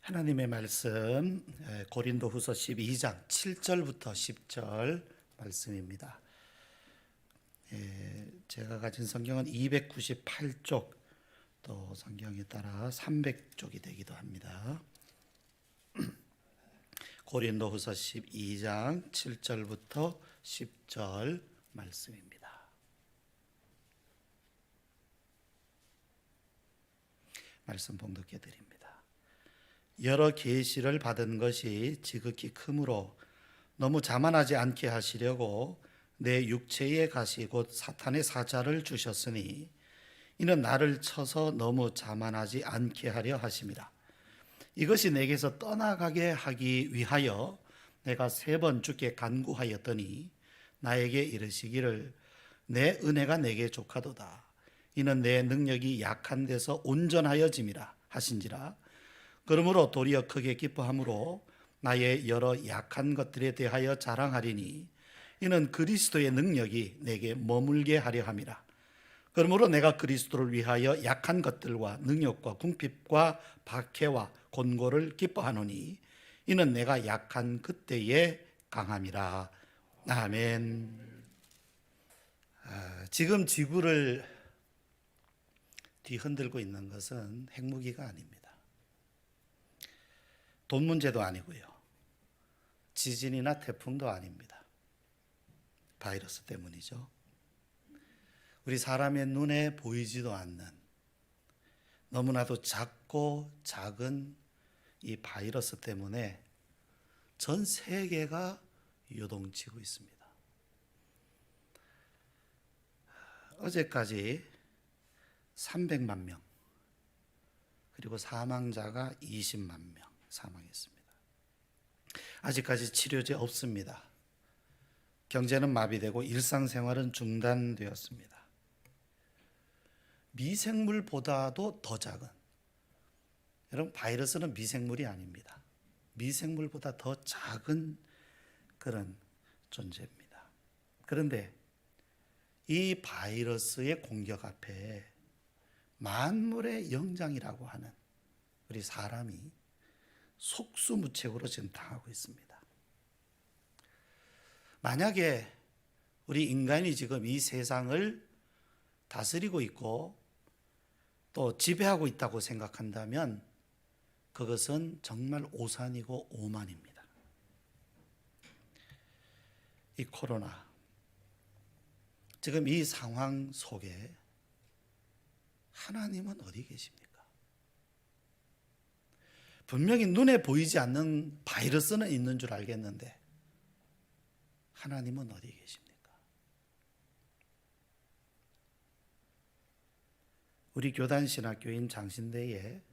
하나님의 말씀 고린도후서 12장 7절부터 10절 말씀입니다. 제가 가진 성경은 298쪽, 또 성경에 따라 300쪽이 되기도 합니다. 고린도후서 12장 7절부터 10절 말씀입니다. 말씀 봉독해 드립니다. 여러 계시를 받은 것이 지극히 크므로 너무 자만하지 않게 하시려고 내 육체의 가시 곧 사탄의 사자를 주셨으니 이는 나를 쳐서 너무 자만하지 않게 하려 하심이라. 이것이 내게서 떠나가게 하기 위하여 내가 3번 주께 간구하였더니 나에게 이르시기를 내 은혜가 내게 족하도다. 이는 내 능력이 약한 데서 온전하여짐이라 하신지라. 그러므로 도리어 크게 기뻐함으로 나의 여러 약한 것들에 대하여 자랑하리니 이는 그리스도의 능력이 내게 머물게 하려 함이라. 그러므로 내가 그리스도를 위하여 약한 것들과 능력과 궁핍과 박해와 곤고를 기뻐하노니 이는 내가 약한 그때에 강함이라. 아멘. 지금 지구를 뒤흔들고 있는 것은 핵무기가 아닙니다. 돈 문제도 아니고요. 지진이나 태풍도 아닙니다. 바이러스 때문이죠. 우리 사람의 눈에 보이지도 않는 너무나도 작고 작은 이 바이러스 때문에 전 세계가 요동치고 있습니다. 어제까지 300만 명, 그리고 사망자가 20만 명 사망했습니다. 아직까지 치료제 없습니다. 경제는 마비되고 일상생활은 중단되었습니다. 미생물보다도 더 작은, 여러분, 바이러스는 미생물이 아닙니다. 미생물보다 더 작은 그런 존재입니다. 그런데 이 바이러스의 공격 앞에 만물의 영장이라고 하는 우리 사람이 속수무책으로 지금 당하고 있습니다. 만약에 우리 인간이 지금 이 세상을 다스리고 있고 또 지배하고 있다고 생각한다면 그것은 정말 오산이고 오만입니다. 이 코로나, 지금 이 상황 속에 하나님은 어디 계십니까? 분명히 눈에 보이지 않는 바이러스는 있는 줄 알겠는데 하나님은 어디 계십니까? 우리 교단신학교인 장신대에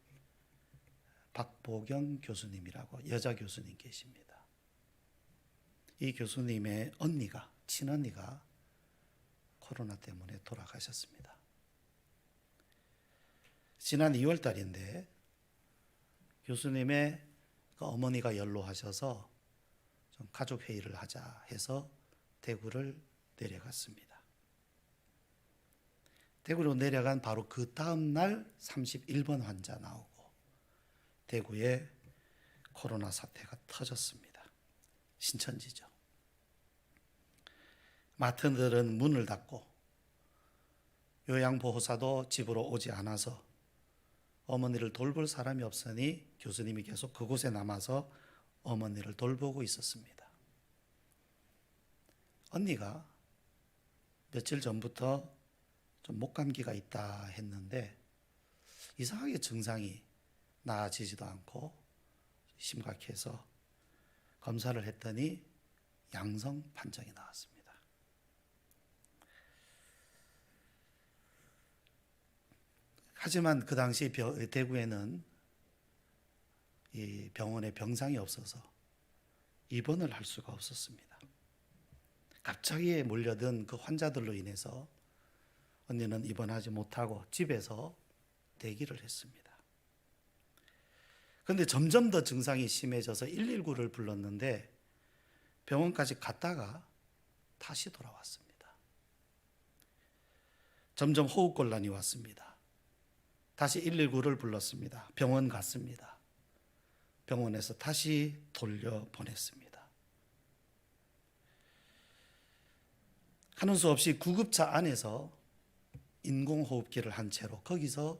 박보경 교수님이라고 여자 교수님 계십니다. 이 교수님의 언니가, 친언니가 코로나 때문에 돌아가셨습니다. 지난 2월 달인데 교수님의 어머니가 연로하셔서 좀 가족 회의를 하자 해서 대구를 내려갔습니다. 대구로 내려간 바로 그 다음 날 31번 환자 나오고 대구에 코로나 사태가 터졌습니다. 신천지죠. 마트들은 문을 닫고 요양보호사도 집으로 오지 않아서 어머니를 돌볼 사람이 없으니 교수님이 계속 그곳에 남아서 어머니를 돌보고 있었습니다. 언니가 며칠 전부터 좀 목감기가 있다 했는데 이상하게 증상이 나아지지도 않고 심각해서 검사를 했더니 양성 판정이 나왔습니다. 하지만 그 당시 대구에는 이 병원에 병상이 없어서 입원을 할 수가 없었습니다. 갑자기 몰려든 그 환자들로 인해서 언니는 입원하지 못하고 집에서 대기를 했습니다. 그런데 점점 더 증상이 심해져서 119를 불렀는데 병원까지 갔다가 다시 돌아왔습니다. 점점 호흡곤란이 왔습니다. 다시 119를 불렀습니다. 병원 갔습니다. 병원에서 다시 돌려보냈습니다. 하는 수 없이 구급차 안에서 인공호흡기를 한 채로 거기서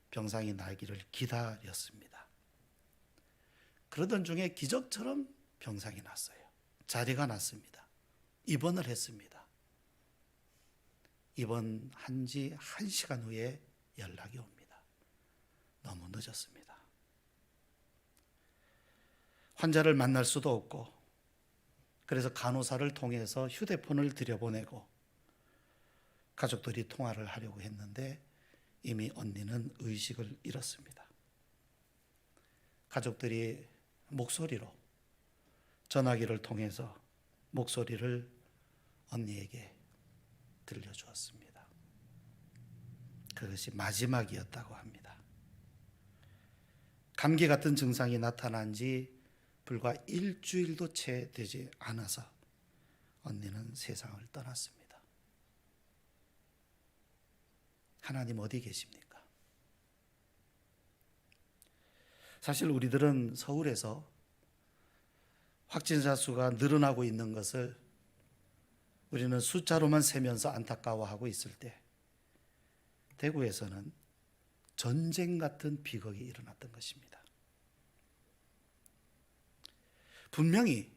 병상이 나기를 기다렸습니다. 그러던 중에 기적처럼 병상이 났어요. 자리가 났습니다. 입원을 했습니다. 입원한 지 1시간 후에 연락이 옵니다. 너무 늦었습니다. 환자를 만날 수도 없고, 그래서 간호사를 통해서 휴대폰을 들여보내고 가족들이 통화를 하려고 했는데 이미 언니는 의식을 잃었습니다. 가족들이 목소리로, 전화기를 통해서 목소리를 언니에게 들려주었습니다. 그것이 마지막이었다고 합니다. 감기 같은 증상이 나타난 지 불과 일주일도 채 되지 않아서 언니는 세상을 떠났습니다. 하나님 어디 계십니까? 사실 우리들은 서울에서 확진자 수가 늘어나고 있는 것을 우리는 숫자로만 세면서 안타까워하고 있을 때, 대구에서는 전쟁 같은 비극이 일어났던 것입니다. 분명히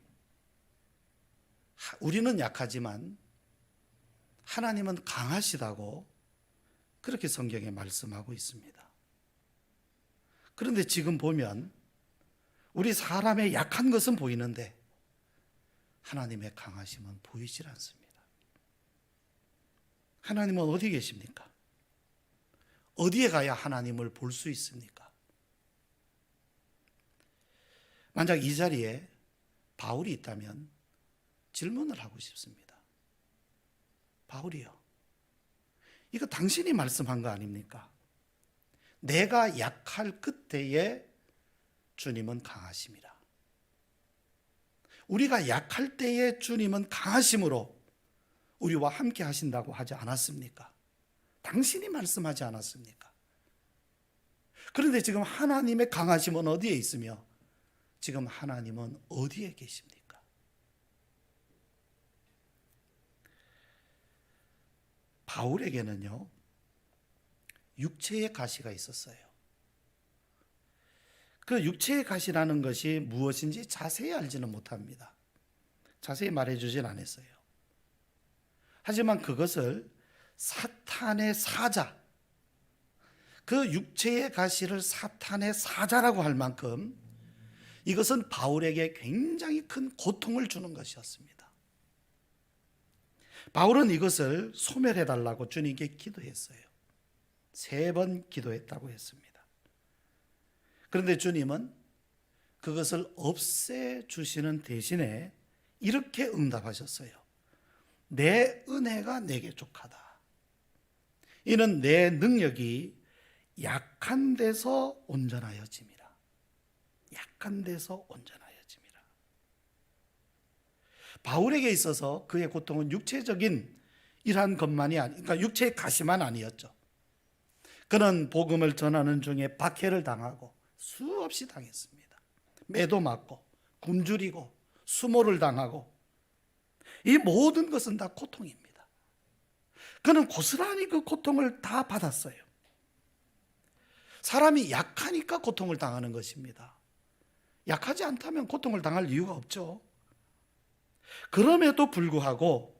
우리는 약하지만 하나님은 강하시다고 그렇게 성경에 말씀하고 있습니다. 그런데 지금 보면 우리 사람의 약한 것은 보이는데 하나님의 강하심은 보이질 않습니다. 하나님은 어디 계십니까? 어디에 가야 하나님을 볼 수 있습니까? 만약 이 자리에 바울이 있다면 질문을 하고 싶습니다. 바울이요, 이거 당신이 말씀한 거 아닙니까? 내가 약할 그때에 주님은 강하심이라. 우리가 약할 때에 주님은 강하심으로 우리와 함께 하신다고 하지 않았습니까? 당신이 말씀하지 않았습니까? 그런데 지금 하나님의 강하심은 어디에 있으며 지금 하나님은 어디에 계십니까? 바울에게는요, 육체의 가시가 있었어요. 그 육체의 가시라는 것이 무엇인지 자세히 알지는 못합니다. 자세히 말해주진 않았어요. 하지만 그것을 사탄의 사자, 그 육체의 가시를 사탄의 사자라고 할 만큼 이것은 바울에게 굉장히 큰 고통을 주는 것이었습니다. 바울은 이것을 소멸해달라고 주님께 기도했어요. 3번 기도했다고 했습니다. 그런데 주님은 그것을 없애주시는 대신에 이렇게 응답하셨어요. 내 은혜가 내게 족하다. 이는 내 능력이 약한 데서 온전하여짐이라. 약한 데서 온전하여짐이라. 바울에게 있어서 그의 고통은 육체적인 이러한 것만이 그러니까 육체의 가시만 아니었죠. 그는 복음을 전하는 중에 박해를 당하고 수없이 당했습니다. 매도 맞고 굶주리고 수모를 당하고, 이 모든 것은 다 고통입니다. 그는 고스란히 그 고통을 다 받았어요. 사람이 약하니까 고통을 당하는 것입니다. 약하지 않다면 고통을 당할 이유가 없죠. 그럼에도 불구하고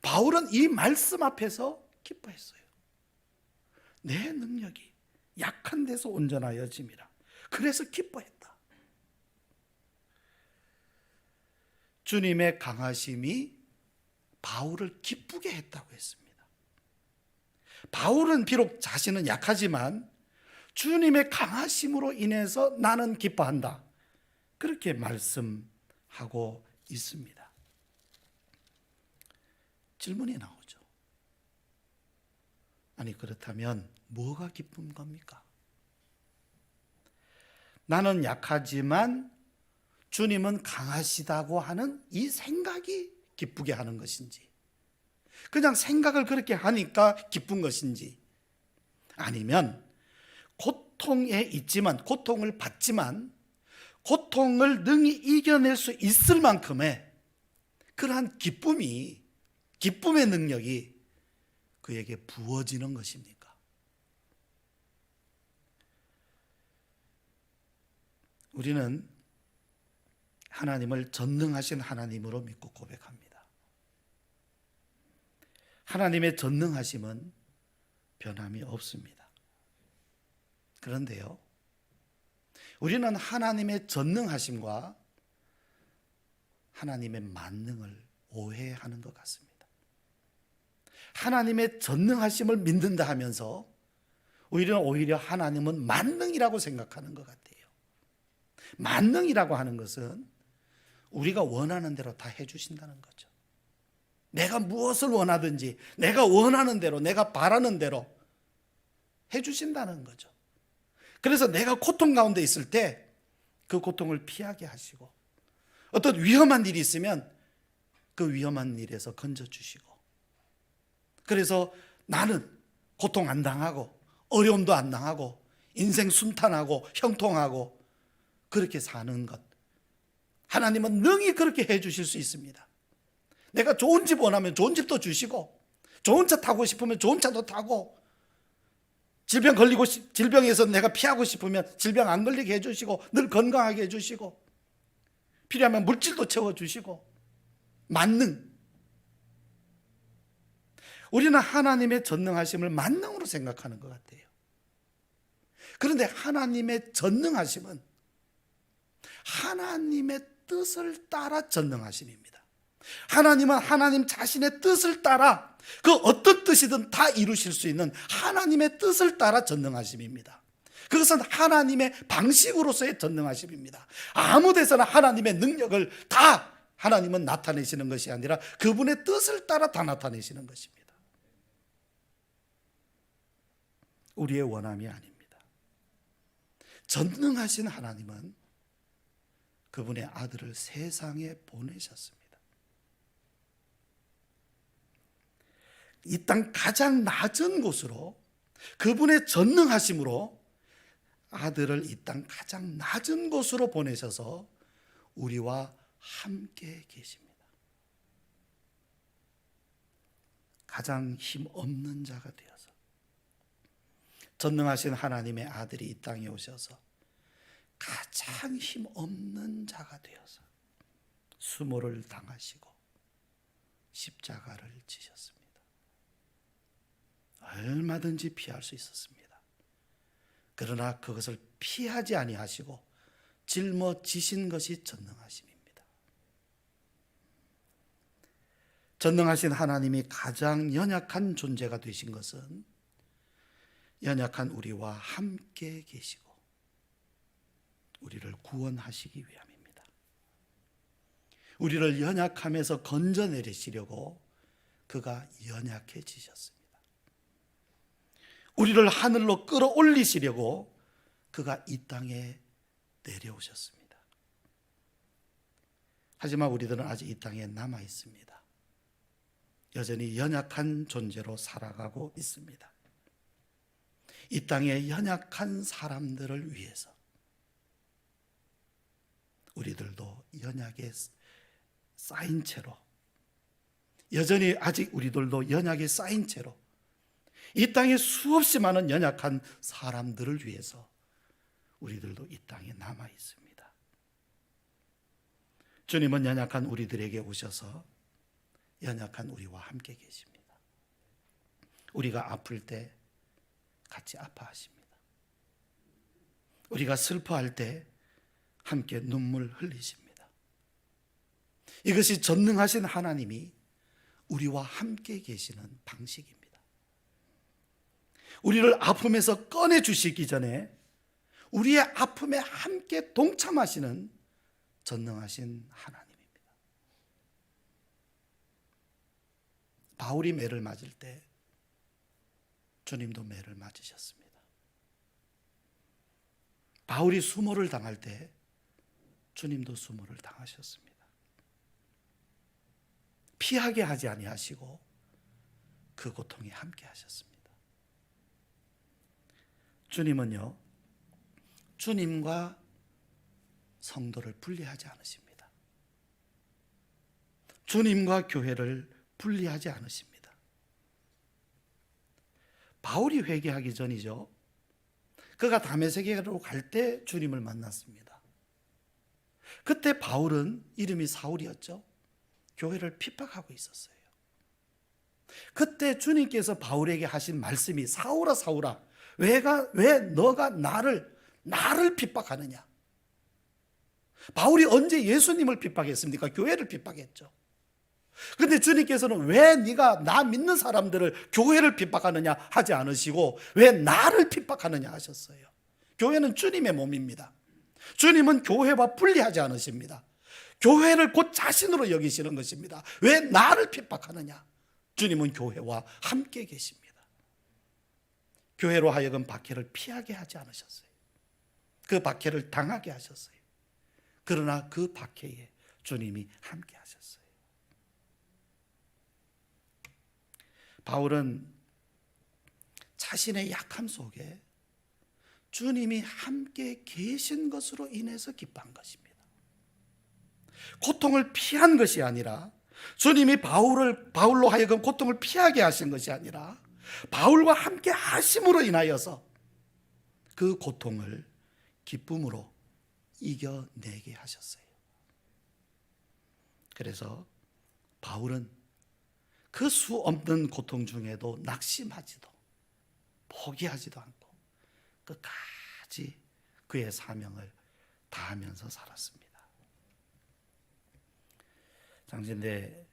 바울은 이 말씀 앞에서 기뻐했어요. 내 능력이 약한 데서 온전하여짐이라. 그래서 기뻐했다. 주님의 강하심이 바울을 기쁘게 했다고 했습니다. 바울은 비록 자신은 약하지만 주님의 강하심으로 인해서 나는 기뻐한다. 그렇게 말씀하고 있습니다. 질문이 나오죠. 아니, 그렇다면 뭐가 기쁜 겁니까? 나는 약하지만 주님은 강하시다고 하는 이 생각이 기쁘게 하는 것인지, 그냥 생각을 그렇게 하니까 기쁜 것인지, 아니면 고통에 있지만, 고통을 받지만 고통을 능히 이겨낼 수 있을 만큼의 그러한 기쁨의 능력이 그에게 부어지는 것입니까? 우리는 하나님을 전능하신 하나님으로 믿고 고백합니다. 하나님의 전능하심은 변함이 없습니다. 그런데요, 우리는 하나님의 전능하심과 하나님의 만능을 오해하는 것 같습니다. 하나님의 전능하심을 믿는다 하면서 오히려 하나님은 만능이라고 생각하는 것 같아요. 만능이라고 하는 것은 우리가 원하는 대로 다 해주신다는 거죠. 내가 무엇을 원하든지 내가 원하는 대로, 내가 바라는 대로 해주신다는 거죠. 그래서 내가 고통 가운데 있을 때 그 고통을 피하게 하시고, 어떤 위험한 일이 있으면 그 위험한 일에서 건져주시고, 그래서 나는 고통 안 당하고 어려움도 안 당하고 인생 순탄하고 형통하고 그렇게 사는 것, 하나님은 능히 그렇게 해주실 수 있습니다. 내가 좋은 집 원하면 좋은 집도 주시고, 좋은 차 타고 싶으면 좋은 차도 타고, 질병에서 내가 피하고 싶으면 질병 안 걸리게 해주시고, 늘 건강하게 해주시고, 필요하면 물질도 채워주시고, 만능. 우리는 하나님의 전능하심을 만능으로 생각하는 것 같아요. 그런데 하나님의 전능하심은 하나님의 뜻을 따라 전능하심입니다. 하나님은 하나님 자신의 뜻을 따라 그 어떤 뜻이든 다 이루실 수 있는 하나님의 뜻을 따라 전능하심입니다. 그것은 하나님의 방식으로서의 전능하심입니다. 아무 데서나 하나님의 능력을 다 하나님은 나타내시는 것이 아니라 그분의 뜻을 따라 다 나타내시는 것입니다. 우리의 원함이 아닙니다. 전능하신 하나님은 그분의 아들을 세상에 보내셨습니다. 이 땅 가장 낮은 곳으로, 그분의 전능하심으로 아들을 이 땅 가장 낮은 곳으로 보내셔서 우리와 함께 계십니다. 가장 힘없는 자가 되어서, 전능하신 하나님의 아들이 이 땅에 오셔서 가장 힘없는 자가 되어서 수모를 당하시고 십자가를 지셨습니다. 얼마든지 피할 수 있었습니다. 그러나 그것을 피하지 아니하시고 짊어지신 것이 전능하심입니다. 전능하신 하나님이 가장 연약한 존재가 되신 것은 연약한 우리와 함께 계시고 우리를 구원하시기 위함입니다. 우리를 연약함에서 건져내리시려고 그가 연약해지셨습니다. 우리를 하늘로 끌어올리시려고 그가 이 땅에 내려오셨습니다. 하지만 우리들은 아직 이 땅에 남아 있습니다. 여전히 연약한 존재로 살아가고 있습니다. 이 땅의 연약한 사람들을 위해서 우리들도 연약에 쌓인 채로, 여전히 아직 우리들도 연약에 쌓인 채로 이 땅에 수없이 많은 연약한 사람들을 위해서 우리들도 이 땅에 남아 있습니다. 주님은 연약한 우리들에게 오셔서 연약한 우리와 함께 계십니다. 우리가 아플 때 같이 아파하십니다. 우리가 슬퍼할 때 함께 눈물 흘리십니다. 이것이 전능하신 하나님이 우리와 함께 계시는 방식입니다. 우리를 아픔에서 꺼내주시기 전에 우리의 아픔에 함께 동참하시는 전능하신 하나님입니다. 바울이 매를 맞을 때 주님도 매를 맞으셨습니다. 바울이 수모를 당할 때 주님도 수모를 당하셨습니다. 피하게 하지 아니하시고 그 고통에 함께 하셨습니다. 주님은요, 주님과 성도를 분리하지 않으십니다. 주님과 교회를 분리하지 않으십니다. 바울이 회개하기 전이죠. 그가 다메섹으로 갈 때 주님을 만났습니다. 그때 바울은 이름이 사울이었죠. 교회를 핍박하고 있었어요. 그때 주님께서 바울에게 하신 말씀이 사울아 사울아 왜 너가 나를 핍박하느냐. 바울이 언제 예수님을 핍박했습니까? 교회를 핍박했죠. 그런데 주님께서는 왜 네가 나 믿는 사람들을 교회를 핍박하느냐 하지 않으시고 왜 나를 핍박하느냐 하셨어요. 교회는 주님의 몸입니다. 주님은 교회와 분리하지 않으십니다. 교회를 곧 자신으로 여기시는 것입니다. 왜 나를 핍박하느냐? 주님은 교회와 함께 계십니다. 교회로 하여금 박해를 피하게 하지 않으셨어요. 그 박해를 당하게 하셨어요. 그러나 그 박해에 주님이 함께 하셨어요. 바울은 자신의 약함 속에 주님이 함께 계신 것으로 인해서 기뻐한 것입니다. 고통을 피한 것이 아니라 주님이 바울로 하여금 고통을 피하게 하신 것이 아니라 바울과 함께 하심으로 인하여서 그 고통을 기쁨으로 이겨내게 하셨어요. 그래서 바울은 그 수 없는 고통 중에도 낙심하지도 포기하지도 않고 끝까지 그의 사명을 다하면서 살았습니다. 장진대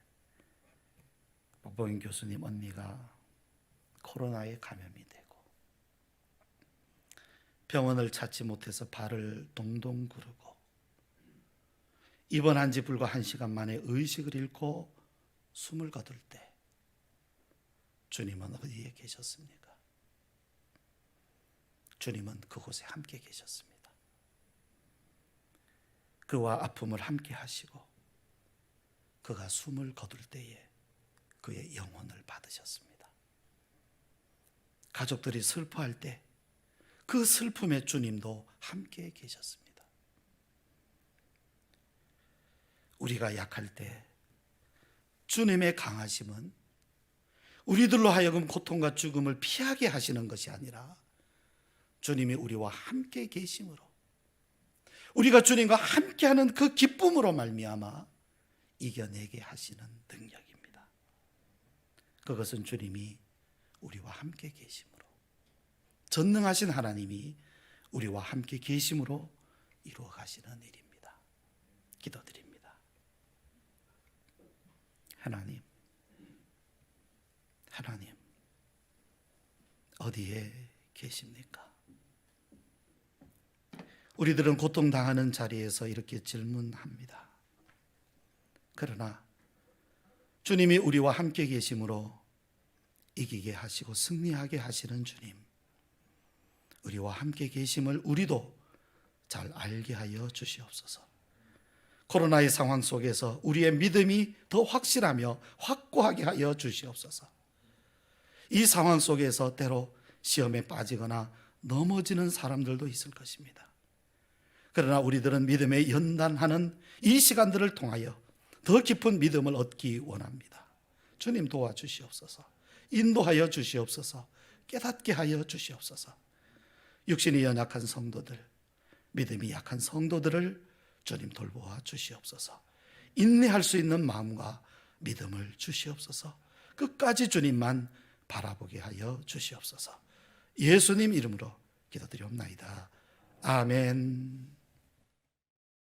박보인 교수님 언니가 코로나에 감염이 되고 병원을 찾지 못해서 발을 동동 구르고 입원한 지 불과 1시간 만에 의식을 잃고 숨을 거둘 때 주님은 어디에 계셨습니까? 주님은 그곳에 함께 계셨습니다. 그와 아픔을 함께 하시고 그가 숨을 거둘 때에 그의 영혼을 받으셨습니다. 가족들이 슬퍼할 때 그 슬픔에 주님도 함께 계셨습니다. 우리가 약할 때 주님의 강하심은 우리들로 하여금 고통과 죽음을 피하게 하시는 것이 아니라 주님이 우리와 함께 계심으로 우리가 주님과 함께하는 그 기쁨으로 말미암아 이겨내게 하시는 능력입니다. 그것은 주님이 우리와 함께 계심으로 전능하신 하나님이 우리와 함께 계심으로 이루어 가시는 일입니다. 기도드립니다. 하나님 어디에 계십니까? 우리들은 고통당하는 자리에서 이렇게 질문합니다. 그러나 주님이 우리와 함께 계심으로 이기게 하시고 승리하게 하시는 주님, 우리와 함께 계심을 우리도 잘 알게 하여 주시옵소서. 코로나의 상황 속에서 우리의 믿음이 더 확실하며 확고하게 하여 주시옵소서. 이 상황 속에서 때로 시험에 빠지거나 넘어지는 사람들도 있을 것입니다. 그러나 우리들은 믿음에 연단하는 이 시간들을 통하여 더 깊은 믿음을 얻기 원합니다. 주님 도와주시옵소서. 인도하여 주시옵소서. 깨닫게 하여 주시옵소서. 육신이 연약한 성도들, 믿음이 약한 성도들을 주님 돌보아 주시옵소서. 인내할 수 있는 마음과 믿음을 주시옵소서. 끝까지 주님만 바라보게 하여 주시옵소서. 예수님 이름으로 기도드리옵나이다. 아멘.